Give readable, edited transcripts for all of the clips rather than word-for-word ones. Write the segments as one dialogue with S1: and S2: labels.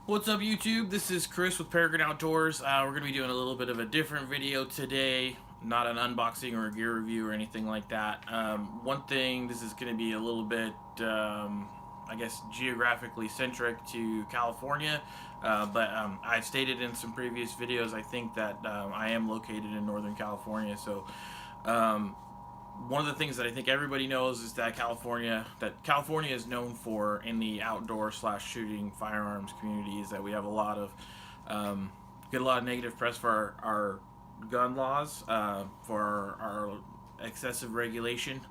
S1: What's up YouTube? This is Chris with Peregrine Outdoors. We're going to be doing a little bit of a different video today. Not an unboxing or a gear review or anything like that. One thing, this is going to be a little bit, I guess, geographically centric to California. But I've stated in some previous videos, I think that I am located in Northern California. So one of the things that I think everybody knows is that California is known for in the outdoor / shooting firearms community is that we have a lot of get a lot of negative press for our gun laws, for our excessive regulation,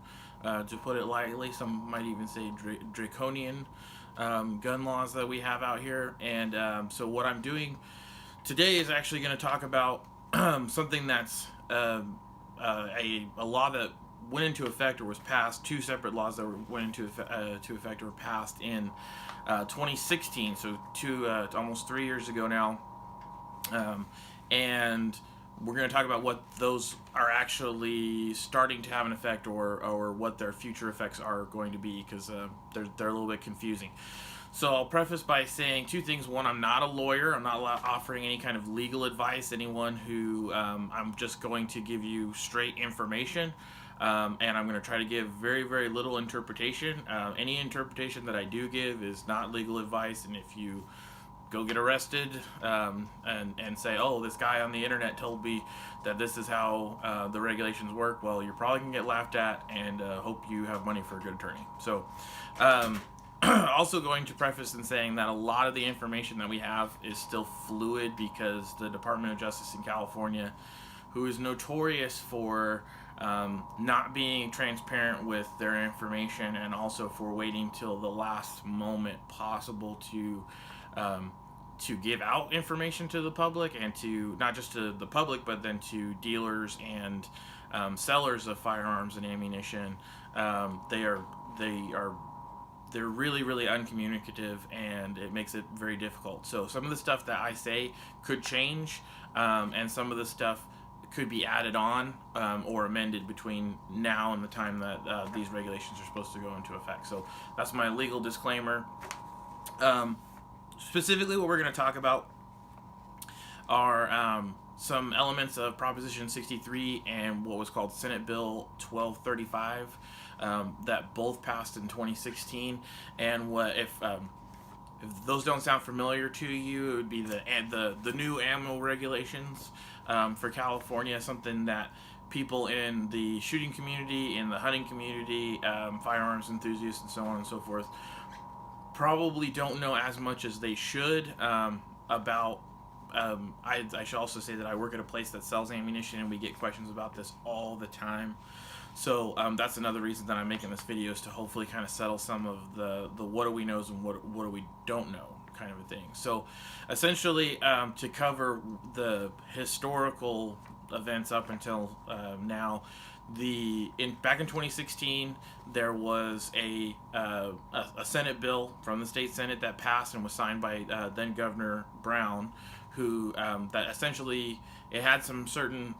S1: to put it lightly. Some might even say draconian gun laws that we have out here. And so what I'm doing today is actually going to talk about something that's a law that went into effect or was passed, two separate laws that went into effect or were passed in 2016, so almost 3 years ago now. And we're going to talk about what those are actually starting to have an effect, or what their future effects are going to be, because they're a little bit confusing. So I'll preface by saying two things. One, I'm not a lawyer. I'm not offering any kind of legal advice. Anyone who I'm just going to give you straight information. And I'm going to try to give very, very little interpretation. Any interpretation that I do give is not legal advice, and if you go get arrested and say, oh, this guy on the internet told me that this is how the regulations work, well, you're probably going to get laughed at, and hope you have money for a good attorney. So also going to preface in saying that a lot of the information that we have is still fluid, because the Department of Justice in California, who is notorious for not being transparent with their information, and also for waiting till the last moment possible to give out information to the public, and to not just to the public, but then to dealers and sellers of firearms and ammunition. They're really, really uncommunicative, and it makes it very difficult. So some of the stuff that I say could change, and some of the stuff could be added on or amended between now and the time that these regulations are supposed to go into effect. So that's my legal disclaimer. Specifically, what we're going to talk about are some elements of Proposition 63 and what was called Senate Bill 1235 that both passed in 2016. And what if those don't sound familiar to you, it would be the new ammo regulations for California, something that people in the shooting community, in the hunting community, firearms enthusiasts, and so on and so forth, probably don't know as much as they should about. I should also say that I work at a place that sells ammunition, and we get questions about this all the time. So that's another reason that I'm making this video, is to hopefully kind of settle some of the what do we knows and what do we don't know kind of a thing. So essentially, to cover the historical events up until now, back in 2016, there was a Senate bill from the state Senate that passed and was signed by then Governor Brown, who that essentially, it had some certain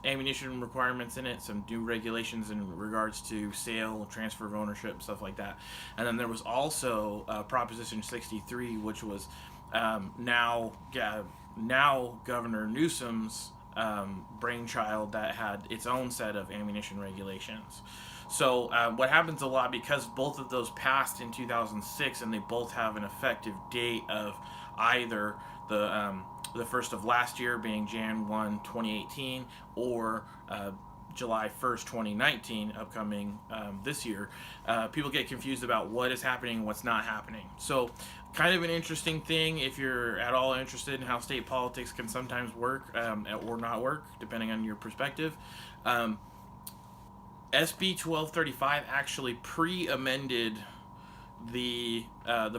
S1: ammunition requirements in it, some new regulations in regards to sale, transfer of ownership, stuff like that. And then there was also Proposition 63, which was now Governor Newsom's brainchild, that had its own set of ammunition regulations. So what happens a lot, because both of those passed in 2006, and they both have an effective date of either the first of last year, being Jan 1, 2018, or July 1st, 2019, upcoming this year, people get confused about what is happening and what's not happening. So kind of an interesting thing if you're at all interested in how state politics can sometimes work or not work, depending on your perspective. SB 1235 actually pre-amended the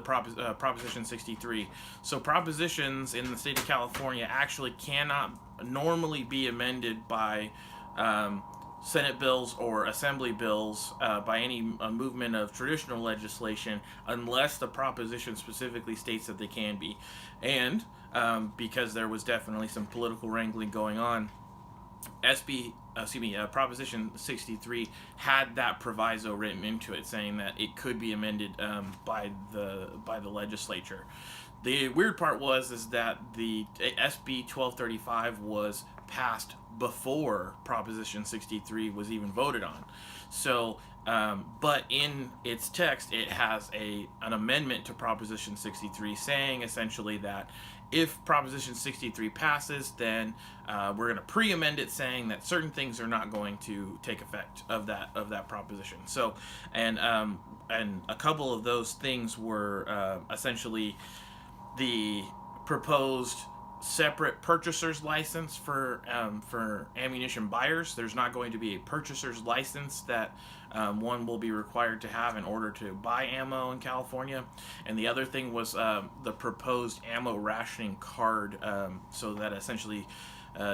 S1: Proposition 63. So propositions in the state of California actually cannot normally be amended by Senate bills or Assembly bills by any movement of traditional legislation, unless the proposition specifically states that they can be. And because there was definitely some political wrangling going on Proposition 63 had that proviso written into it, saying that it could be amended by the legislature. The weird part is that the SB 1235 was passed before Proposition 63 was even voted on. So, but in its text, it has an amendment to Proposition 63 saying essentially that if Proposition 63 passes, then we're going to pre-amend it, saying that certain things are not going to take effect of that proposition. So, and a couple of those things were essentially the proposed separate purchaser's license for ammunition buyers. There's not going to be a purchaser's license that one will be required to have in order to buy ammo in California. And the other thing was the proposed ammo rationing card, so that essentially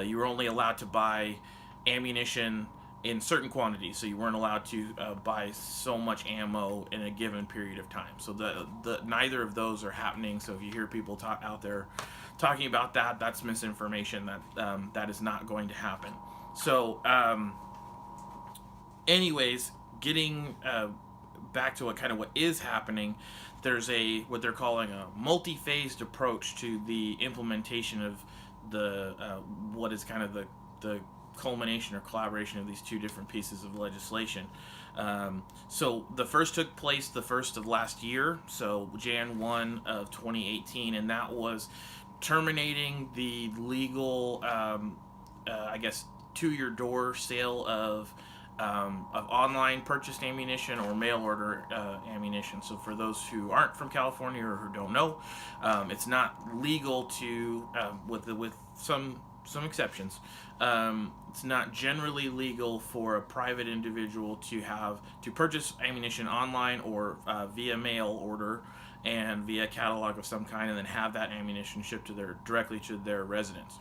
S1: you were only allowed to buy ammunition in certain quantities, so you weren't allowed to buy so much ammo in a given period of time. So the neither of those are happening. So if you hear people out there talking about that, that's misinformation. That is not going to happen. So anyways, getting back to what is happening, there's what they're calling a multi-phased approach to the implementation of the what is kind of the culmination or collaboration of these two different pieces of legislation. So the first took place the first of last year, so Jan 1 of 2018, and that was terminating the legal, I guess, to your door sale of online purchased ammunition or mail order ammunition. So for those who aren't from California or who don't know, it's not legal to, with some exceptions, it's not generally legal for a private individual to purchase ammunition online or via mail order and via catalog of some kind, and then have that ammunition shipped directly to their residence.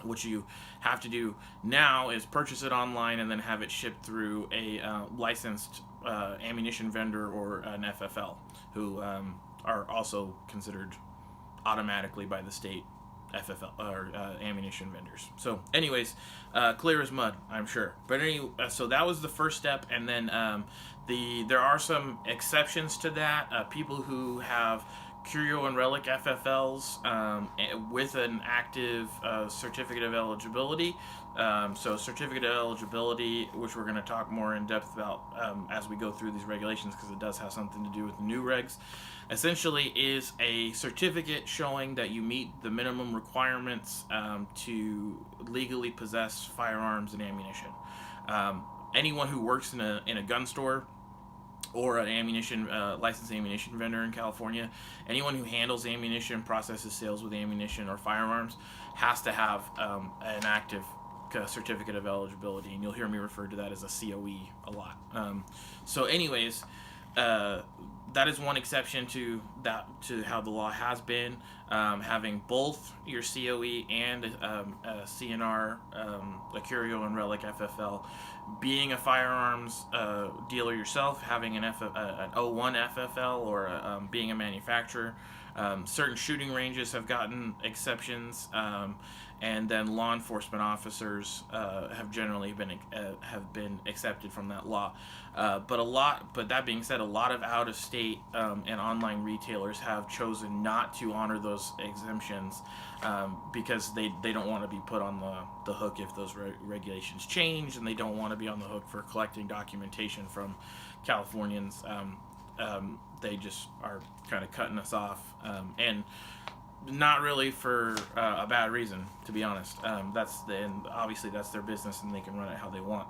S1: What you have to do now is purchase it online and then have it shipped through a licensed ammunition vendor or an FFL, who are also considered automatically by the state FFL or ammunition vendors. So anyways, clear as mud, I'm sure. But anyway, so that was the first step, and then there are some exceptions to that. People who have curio and relic FFLs with an active certificate of eligibility. So certificate of eligibility, which we're going to talk more in depth about as we go through these regulations, because it does have something to do with the new regs, essentially is a certificate showing that you meet the minimum requirements to legally possess firearms and ammunition. Anyone who works in a gun store or an ammunition licensed ammunition vendor in California, anyone who handles ammunition, processes sales with ammunition or firearms, has to have an active certificate of eligibility, and you'll hear me refer to that as a COE a lot. So anyways, that is one exception to how the law has been, having both your COE and a CNR, a curio and relic FFL, being a firearms dealer yourself, having an 01 FFL, or being a manufacturer. Certain shooting ranges have gotten exceptions, and then law enforcement officers have generally been accepted from that law. But that being said, a lot of out-of-state and online retailers have chosen not to honor those exemptions because they don't want to be put on the hook if those regulations change, and they don't want to be on the hook for collecting documentation from Californians. They just are kind of cutting us off, and not really for a bad reason, to be honest. And obviously that's their business, and they can run it how they want.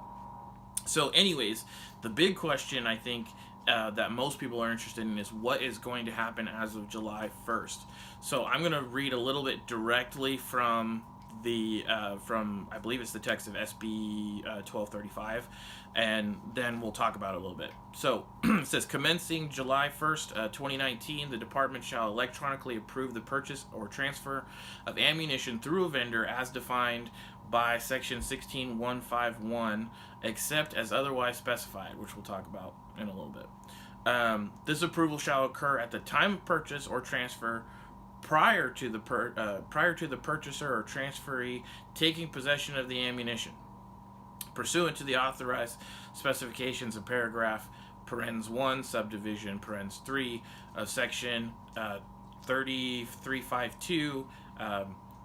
S1: So anyways, the big question I think that most people are interested in is what is going to happen as of July 1st. So I'm going to read a little bit directly from I believe it's the text of SB 1235, and then we'll talk about it a little bit. So it says, commencing July 1st, 2019, the department shall electronically approve the purchase or transfer of ammunition through a vendor as defined by section 16151, except as otherwise specified, which we'll talk about in a little bit. This approval shall occur at the time of purchase or transfer prior to the purchaser or transferee taking possession of the ammunition, pursuant to the authorized specifications of paragraph parens 1 subdivision parens 3 of section 3352.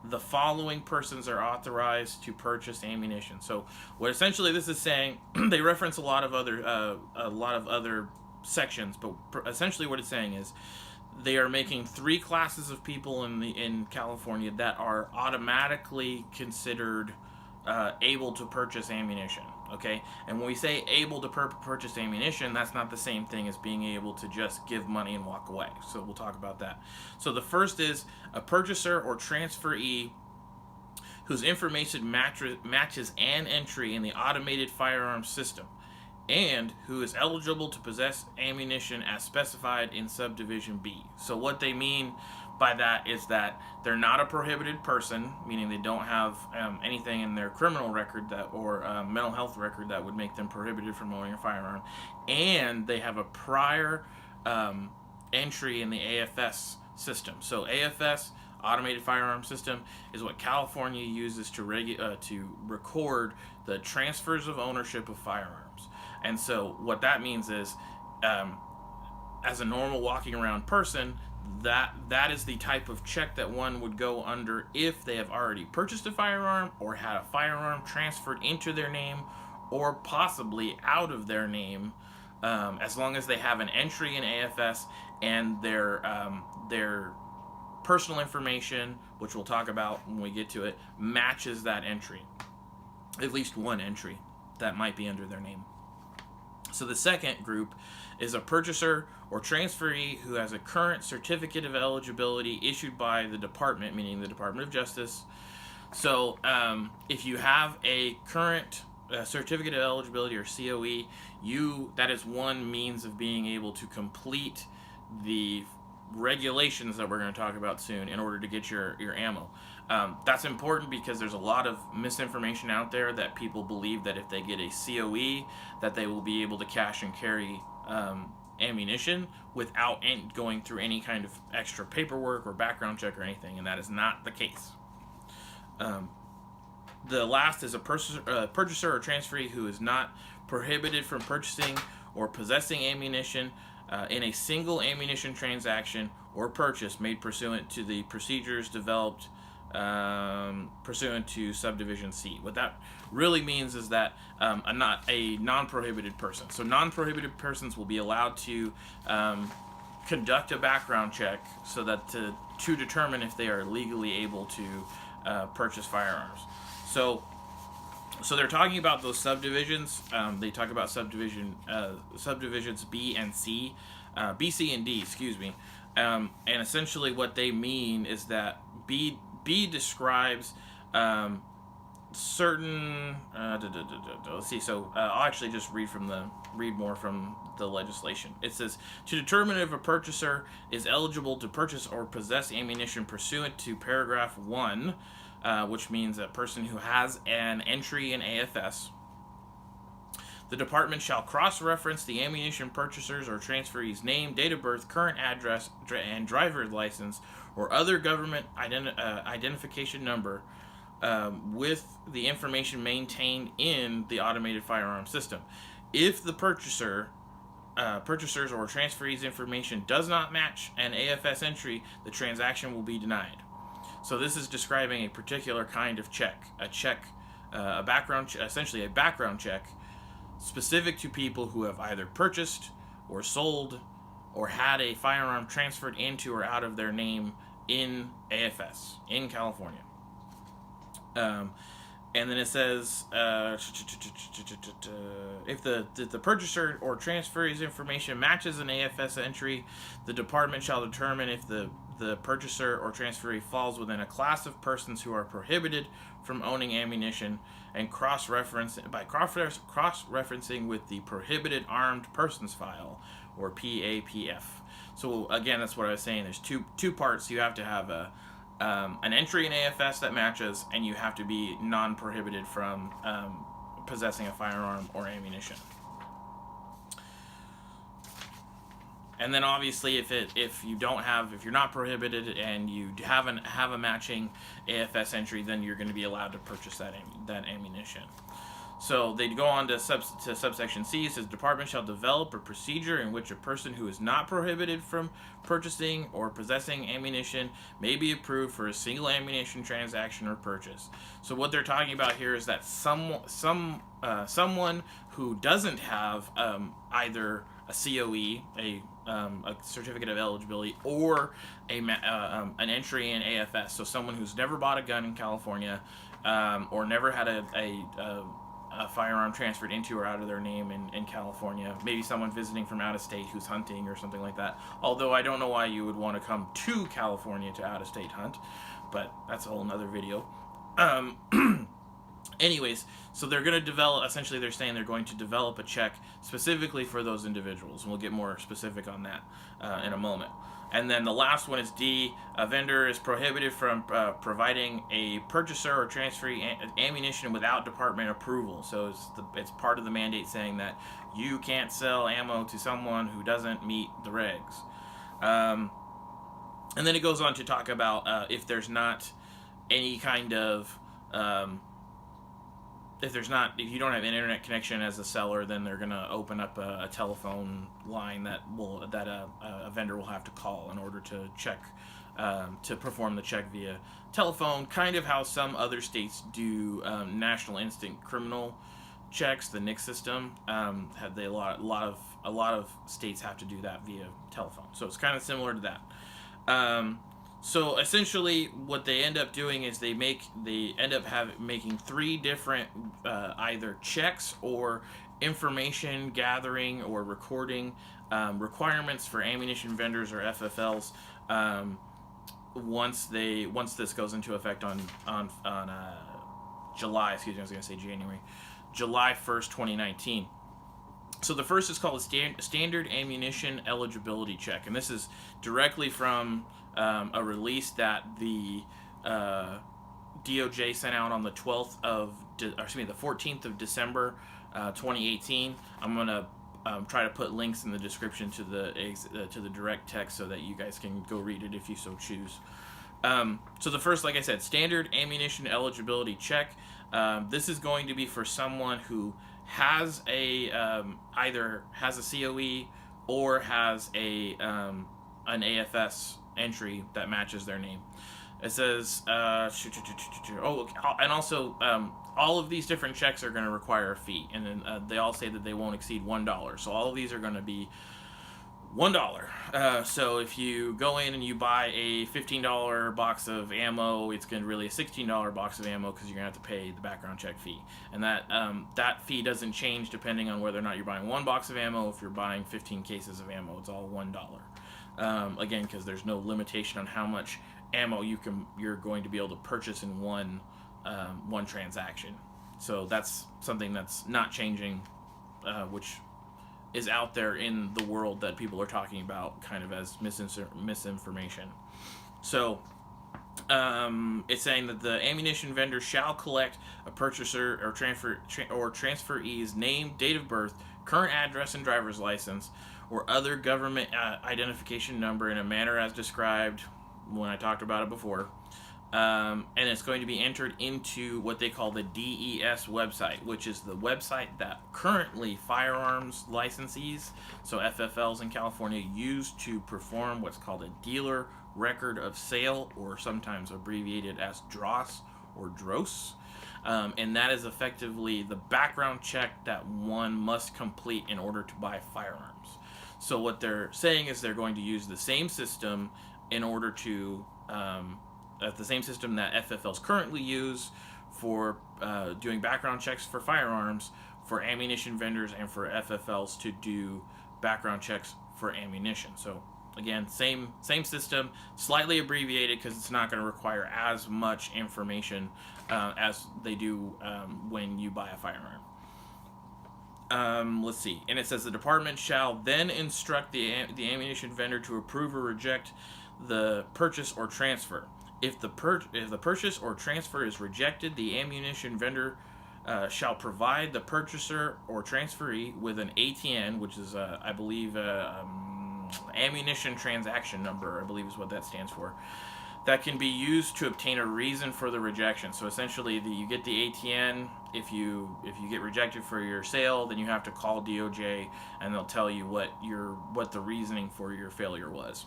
S1: The following persons are authorized to purchase ammunition. So what essentially this is saying, they reference a lot of other sections, but essentially what it's saying is they are making 3 classes of people in California that are automatically considered able to purchase ammunition. Okay, and when we say able to purchase ammunition, that's not the same thing as being able to just give money and walk away. So we'll talk about that. So the first is a purchaser or transferee whose information matches an entry in the automated firearms system, and who is eligible to possess ammunition as specified in subdivision B. So what they mean by that is that they're not a prohibited person, meaning they don't have anything in their criminal record or mental health record that would make them prohibited from owning a firearm, and they have a prior entry in the AFS system. So AFS, Automated Firearm System, is what California uses to record the transfers of ownership of firearms. And so what that means is, as a normal walking around person, that is the type of check that one would go under if they have already purchased a firearm or had a firearm transferred into their name or possibly out of their name, as long as they have an entry in AFS and their personal information, which we'll talk about when we get to it, matches that entry. At least one entry that might be under their name. So the second group is a purchaser or transferee who has a current certificate of eligibility issued by the department, meaning the Department of Justice. So if you have a current certificate of eligibility or COE, that is one means of being able to complete the regulations that we're going to talk about soon in order to get your ammo. That's important because there's a lot of misinformation out there that people believe that if they get a COE that they will be able to cash and carry ammunition without going through any kind of extra paperwork or background check or anything, and that is not the case. The last is a purchaser or transferee who is not prohibited from purchasing or possessing ammunition in a single ammunition transaction or purchase made pursuant to the procedures developed pursuant to subdivision C. What that really means is that a non-prohibited person. So non-prohibited persons will be allowed to conduct a background check so that to determine if they are legally able to purchase firearms. So they're talking about those subdivisions. They talk about subdivisions B and C, B, C, and D, excuse me. And essentially what they mean is that B describes certain. Let's see. So I'll actually just read more from the legislation. It says, to determine if a purchaser is eligible to purchase or possess ammunition pursuant to paragraph 1, which means a person who has an entry in AFS, the department shall cross-reference the ammunition purchaser's or transferee's name, date of birth, current address, and driver's license, or other government identification number with the information maintained in the automated firearm system. If the purchaser's or transferee's information does not match an AFS entry, the transaction will be denied. So this is describing a particular kind of check, essentially a background check, specific to people who have either purchased or sold or had a firearm transferred into or out of their name in AFS in California. And then it says, if the purchaser or transferee's information matches an AFS entry, the department shall determine if the purchaser or transferee falls within a class of persons who are prohibited from owning ammunition, and cross-referencing with the Prohibited Armed Persons File, or PAPF. So again, that's what I was saying. There's two parts. You have to have an entry in AFS that matches, and you have to be non-prohibited from possessing a firearm or ammunition. And then obviously, if you're not prohibited and you have a matching AFS entry, then you're going to be allowed to purchase that ammunition. So they go on to subsection C. It says, department shall develop a procedure in which a person who is not prohibited from purchasing or possessing ammunition may be approved for a single ammunition transaction or purchase. So what they're talking about here is that someone who doesn't have either a COE, a certificate of eligibility, or an entry in AFS. So someone who's never bought a gun in California, or never had a firearm transferred into or out of their name in California. Maybe someone visiting from out of state who's hunting or something like that. Although I don't know why you would want to come to California to out of state hunt, but that's a whole nother video. Anyways, so they're going to develop, essentially they're saying they're going to develop a check specifically for those individuals. And we'll get more specific on that in a moment. And then the last one is D. A vendor is prohibited from providing a purchaser or transferee ammunition without department approval. So it's part of the mandate saying that you can't sell ammo to someone who doesn't meet the regs. And then it goes on to talk about if there's not any kind of if you don't have an internet connection as a seller, then they're going to open up a telephone line that a vendor will have to call in order to check, to perform the check via telephone. Kind of how some other states do national instant criminal checks, the NICS system. A lot of states have to do that via telephone. So it's kind of similar to that. So essentially, what they end up doing is they end up making three different either checks or information gathering or recording requirements for ammunition vendors or FFLs once this goes into effect on July. Excuse me, I was going to say January, July 1st, 2019. So the first is called a standard ammunition eligibility check, and this is directly from a release that the DOJ sent out on the 14th of December, 2018. I'm gonna try to put links in the description to the direct text so that you guys can go read it if you so choose. So the first, like I said, standard ammunition eligibility check. This is going to be for someone who has either has a COE or has an AFS entry that matches their name. It says, and also all of these different checks are going to require a fee, and then they all say that they won't exceed $1. So all of these are going to be $1. So if you go in and you buy a $15 box of ammo, it's going to really a $16 box of ammo because you're going to have to pay the background check fee. And that fee doesn't change depending on whether or not you're buying one box of ammo. If you're buying 15 cases of ammo, it's all $1. Again, because there's no limitation on how much ammo you're going to be able to purchase in one transaction. So that's something that's not changing, which is out there in the world that people are talking about kind of as misinformation. So it's saying that the ammunition vendor shall collect a purchaser or transferee's name, date of birth, current address and driver's license, or other government identification number in a manner as described when I talked about it before. And it's going to be entered into what they call the DES website, which is the website that currently firearms licensees, so FFLs in California, use to perform what's called a dealer record of sale, or sometimes abbreviated as DROS or DROS. And that is effectively the background check that one must complete in order to buy firearms. So what they're saying is they're going to use the same system in order to the same system that FFLs currently use for doing background checks for firearms, for ammunition vendors, and for FFLs to do background checks for ammunition. So again, same system, slightly abbreviated because it's not going to require as much information as they do when you buy a firearm. Let's see. And it says the department shall then instruct the ammunition vendor to approve or reject the purchase or transfer. If the purchase or transfer is rejected, the ammunition vendor shall provide the purchaser or transferee with an ATN, which is I believe ammunition transaction number, I believe is what that stands for, that can be used to obtain a reason for the rejection. So essentially, you get the ATN. If you get rejected for your sale, then you have to call DOJ, and they'll tell you what the reasoning for your failure was.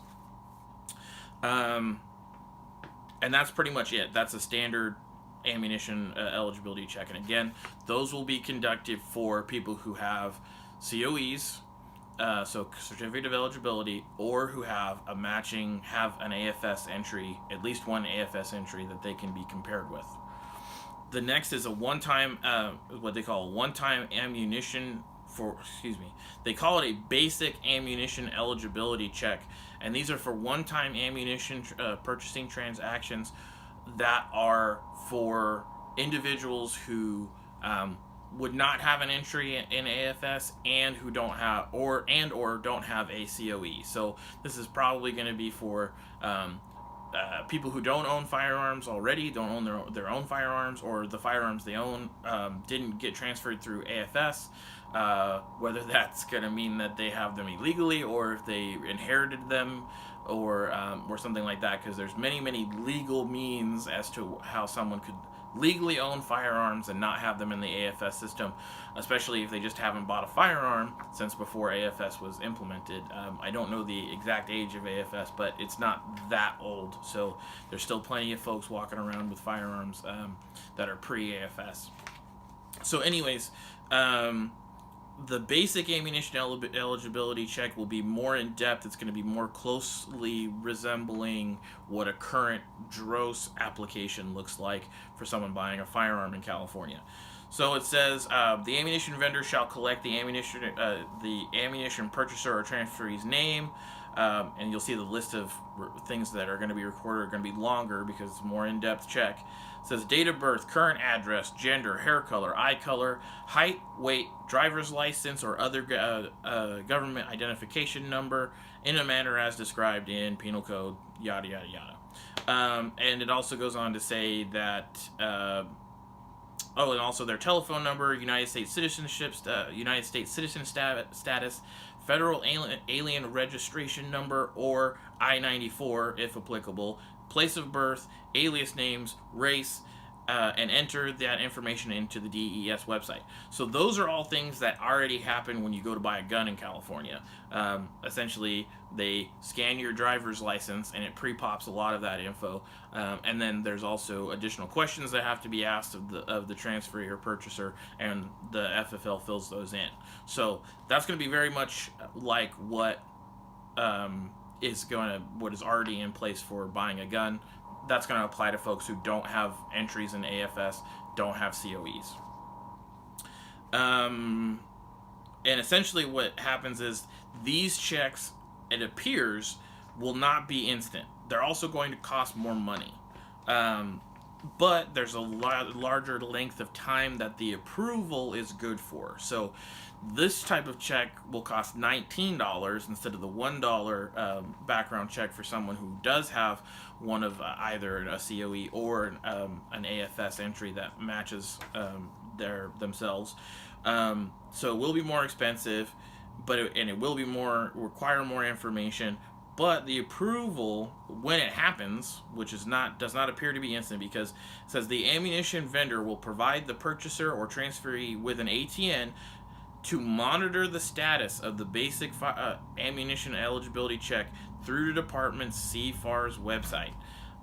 S1: And that's pretty much it. That's a standard ammunition eligibility check. And again, those will be conducted for people who have COEs, so certificate of eligibility, or who have an AFS entry, at least one AFS entry that they can be compared with. The next is a one-time, what they call a one-time ammunition they call it a basic ammunition eligibility check, and these are for one-time ammunition purchasing transactions that are for individuals who would not have an entry in AFS and who don't have or don't have a COE. So this is probably going to be for people who don't own firearms already, don't own their own firearms, or the firearms they own didn't get transferred through AFS. Whether that's going to mean that they have them illegally, or if they inherited them, or something like that, because there's many legal means as to how someone could legally own firearms and not have them in the AFS system, especially if they just haven't bought a firearm since before AFS was implemented. I don't know the exact age of AFS, but it's not that old, so there's still plenty of folks walking around with firearms that are pre-AFS. So anyways, the basic ammunition eligibility check will be more in depth. It's going to be more closely resembling what a current DROS application looks like for someone buying a firearm in California. So it says the ammunition vendor shall collect the ammunition purchaser or transferee's name, and you'll see the list of things that are going to be recorded are going to be longer because it's a more in-depth check. It says date of birth, current address, gender, hair color, eye color, height, weight, driver's license, or other government identification number in a manner as described in Penal Code, yada, yada, yada. And it also goes on to say that, and also their telephone number, United States citizenship, United States citizen status, federal alien registration number, or I-94 if applicable, place of birth, alias names, race, and enter that information into the DES website. So those are all things that already happen when you go to buy a gun in California. Essentially, they scan your driver's license and it pre-pops a lot of that info. And then there's also additional questions that have to be asked of the transferee or purchaser, and the FFL fills those in. So that's going to be very much like what is already in place for buying a gun. That's going to apply to folks who don't have entries in AFS, don't have COEs. And essentially what happens is these checks, it appears, will not be instant. They're also going to cost more money. But there's a larger length of time that the approval is good for. So this type of check will cost $19 instead of the $1 background check for someone who does have one of either a COE or an AFS entry that matches themselves. So it will be more expensive, and it will be require more information. But the approval, when it happens, which does not appear to be instant, because it says the ammunition vendor will provide the purchaser or transferee with an ATN to monitor the status of the basic ammunition eligibility check through the department's CFARS website.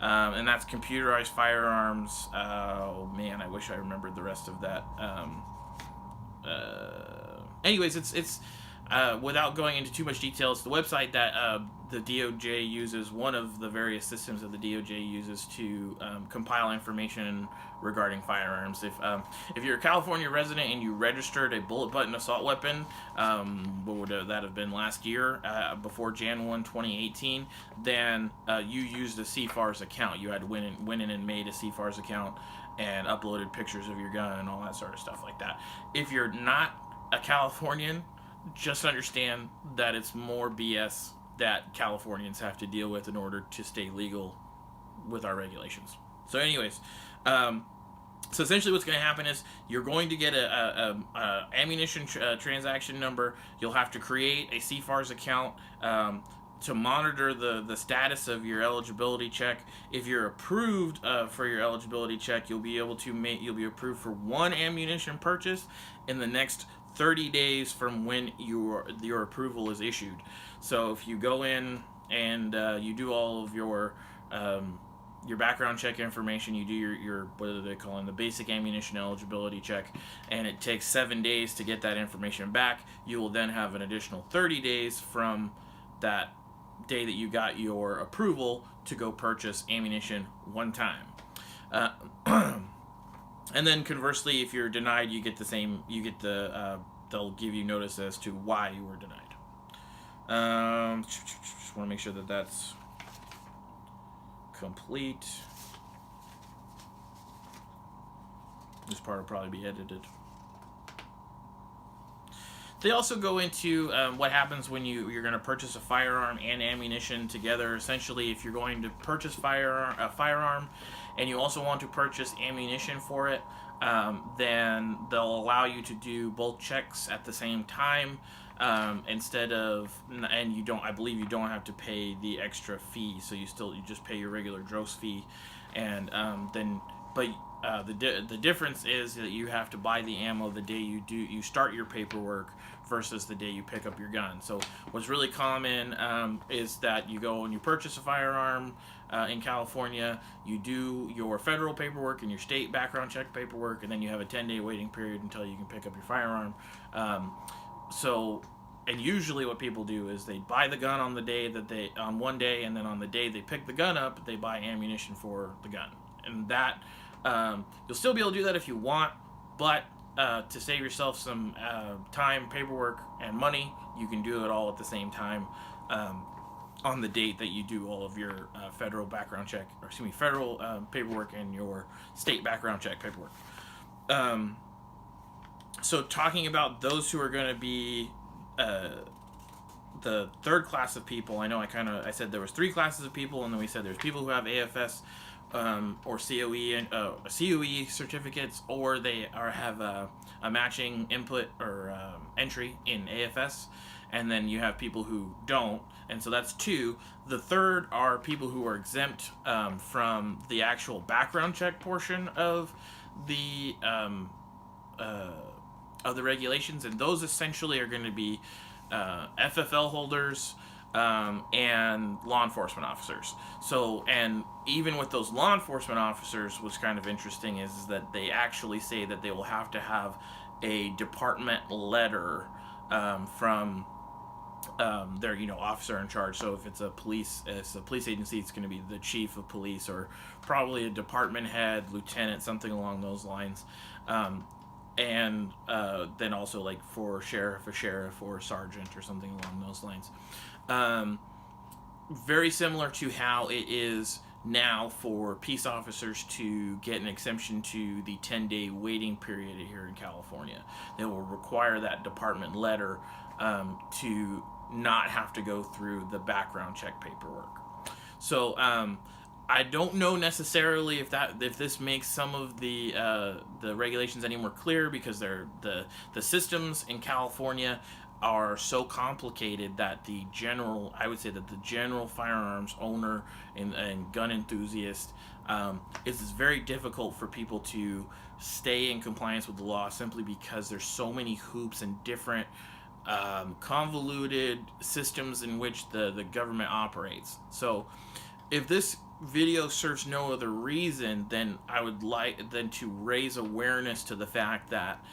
S1: And that's computerized firearms. Oh man, I wish I remembered the rest of that. Anyways, it's without going into too much detail, it's the website that the DOJ uses, one of the various systems that the DOJ uses to compile information regarding firearms. If you're a California resident and you registered a bullet button assault weapon, what would that have been last year, before Jan 1, 2018, then you used a CFARS account. You had went in and made a CFARS account and uploaded pictures of your gun and all that sort of stuff like that. If you're not a Californian, just understand that it's more BS that Californians have to deal with in order to stay legal with our regulations. So anyways, so essentially what's going to happen is you're going to get a ammunition transaction number. You'll have to create a CFARS account. to monitor the status of your eligibility check. If you're approved for your eligibility check, you'll be approved for one ammunition purchase in the next 30 days from when your approval is issued. So if you go in and you do all of your background check information, you do your what are they calling, the basic ammunition eligibility check, and it takes 7 days to get that information back. You will then have an additional 30 days from that day that you got your approval to go purchase ammunition one time. And then conversely, if you're denied, you get they'll give you notice as to why you were denied. Just want to make sure that that's complete. This part will probably be edited. They also go into what happens when you're going to purchase a firearm and ammunition together. Essentially, if you're going to purchase a firearm and you also want to purchase ammunition for it, then they'll allow you to do both checks at the same time, instead of, and I believe you don't have to pay the extra fee, so you just pay your regular gross fee, and the difference is that you have to buy the ammo the day you start your paperwork versus the day you pick up your gun. So what's really common is that you go and you purchase a firearm in California, you do your federal paperwork and your state background check paperwork, and then you have a 10-day waiting period until you can pick up your firearm. And usually what people do is they buy the gun on one day, and then on the day they pick the gun up, they buy ammunition for the gun. And that, you'll still be able to do that if you want, but to save yourself some time, paperwork, and money, you can do it all at the same time on the date that you do all of your federal background check, federal paperwork and your state background check paperwork. So talking about those who are going to be the third class of people, I know I said there was 3 classes of people, and then we said there's people who have AFS or COE certificates, or they have a matching input or entry in AFS, and then you have people who don't, and so that's 2. The third are people who are exempt from the actual background check portion of the regulations, and those essentially are going to be FFL holders and law enforcement officers. So, and even with those law enforcement officers, what's kind of interesting is that they actually say that they will have to have a department letter from their officer in charge. So if it's a police agency, it's going to be the chief of police, or probably a department head, lieutenant, something along those lines. And then also like for sheriff, a sheriff, or a sergeant, or something along those lines. Very similar to how it is now for peace officers to get an exemption to the 10-day waiting period here in California. They will require that department letter to not have to go through the background check paperwork. So I don't know necessarily if this makes some of the regulations any more clear, because the systems in California are so complicated that I would say that the general firearms owner and gun enthusiast, it's very difficult for people to stay in compliance with the law, simply because there's so many hoops and different convoluted systems in which the government operates. So if this video serves no other reason, then I would like to raise awareness to the fact that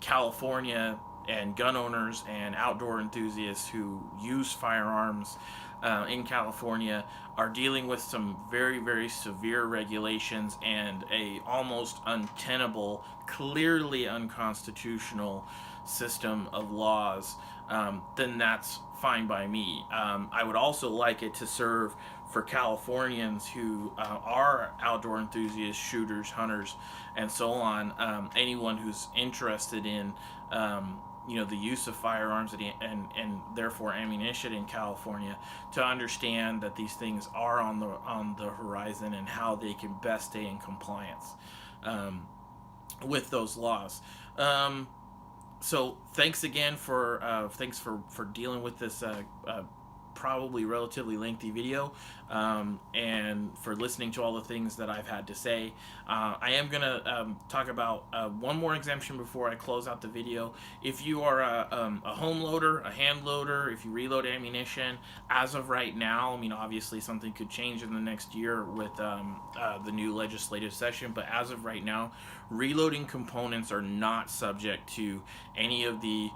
S1: California and gun owners and outdoor enthusiasts who use firearms in California are dealing with some very, very severe regulations and a almost untenable, clearly unconstitutional system of laws. Then that's fine by me. I would also like it to serve for Californians who are outdoor enthusiasts, shooters, hunters, and so on. Anyone who's interested in the use of firearms and therefore ammunition in California, to understand that these things are on the horizon and how they can best stay in compliance with those laws. So thanks again for dealing with this probably relatively lengthy video, and for listening to all the things that I've had to say. I am going to talk about one more exemption before I close out the video. If you are a home loader, a hand loader, if you reload ammunition, as of right now, I mean, obviously something could change in the next year with the new legislative session, but as of right now, reloading components are not subject to any of the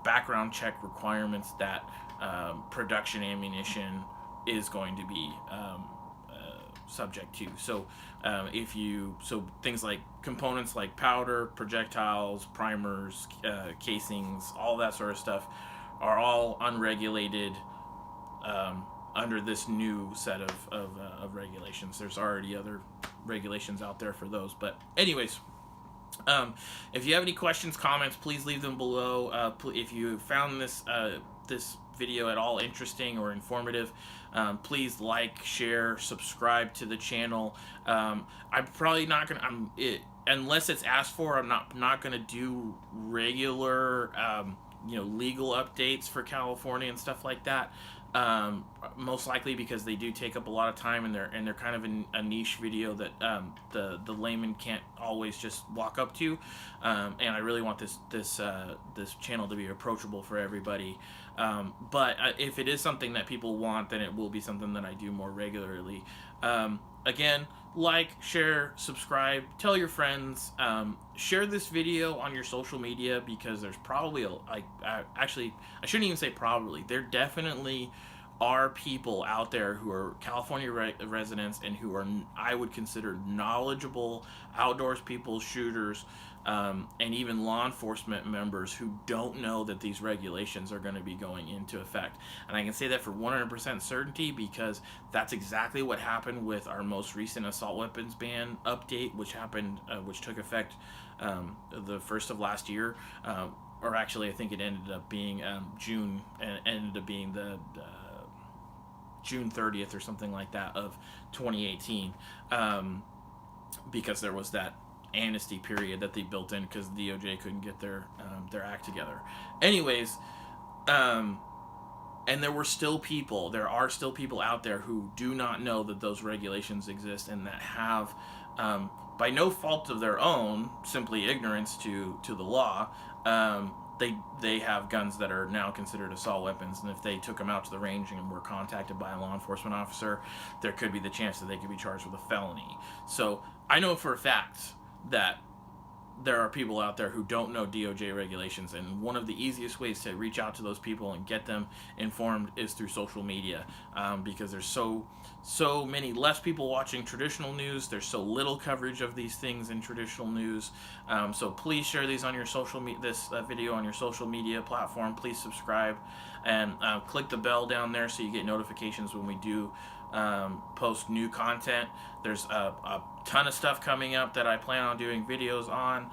S1: background check requirements that production ammunition is going to be subject to. So so things like components like powder, projectiles, primers, casings, all that sort of stuff are all unregulated under this new set of regulations. There's already other regulations out there for those, but anyways, if you have any questions, comments, please leave them below. If you found this video at all interesting or informative, please like, share, subscribe to the channel. I'm probably not gonna, unless it's asked for, I'm not gonna do regular legal updates for California and stuff like that. Most likely because they do take up a lot of time, and they're kind of a niche video that the layman can't always just walk up to, and I really want this channel to be approachable for everybody. But if it is something that people want, then it will be something that I do more regularly. Again, like, share, subscribe, tell your friends, share this video on your social media, because there's probably actually, I shouldn't even say probably, there definitely are people out there who are California residents and who are, I would consider, knowledgeable outdoors people, shooters, and even law enforcement members who don't know that these regulations are going to be going into effect. And I can say that for 100% certainty, because that's exactly what happened with our most recent assault weapons ban update, which took effect the first of last year, or actually I think it ended up being June, and ended up being the June 30th or something like that of 2018, because there was that amnesty period that they built in because the DOJ couldn't get their act together. Anyways, and there are still people out there who do not know that those regulations exist, and that have, by no fault of their own, simply ignorance to the law, they have guns that are now considered assault weapons, and if they took them out to the range and were contacted by a law enforcement officer, there could be the chance that they could be charged with a felony. So I know for a fact that there are people out there who don't know DOJ regulations, and one of the easiest ways to reach out to those people and get them informed is through social media, because there's so many less people watching traditional news. There's so little coverage of these things in traditional news. So please share these on your this video on your social media platform. Please subscribe and click the bell down there so you get notifications when we do post new content. There's a ton of stuff coming up that I plan on doing videos on.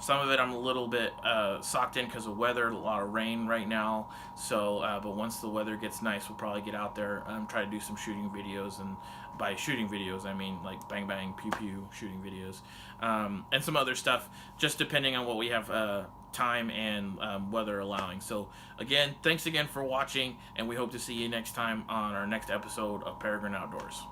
S1: Some of it I'm a little bit socked in because of weather, a lot of rain right now. So, but once the weather gets nice, we'll probably get out there and try to do some shooting videos. And by shooting videos, I mean like bang bang, pew pew shooting videos, and some other stuff, just depending on what we have time and weather allowing. So again, thanks again for watching, and we hope to see you next time on our next episode of Peregrine Outdoors.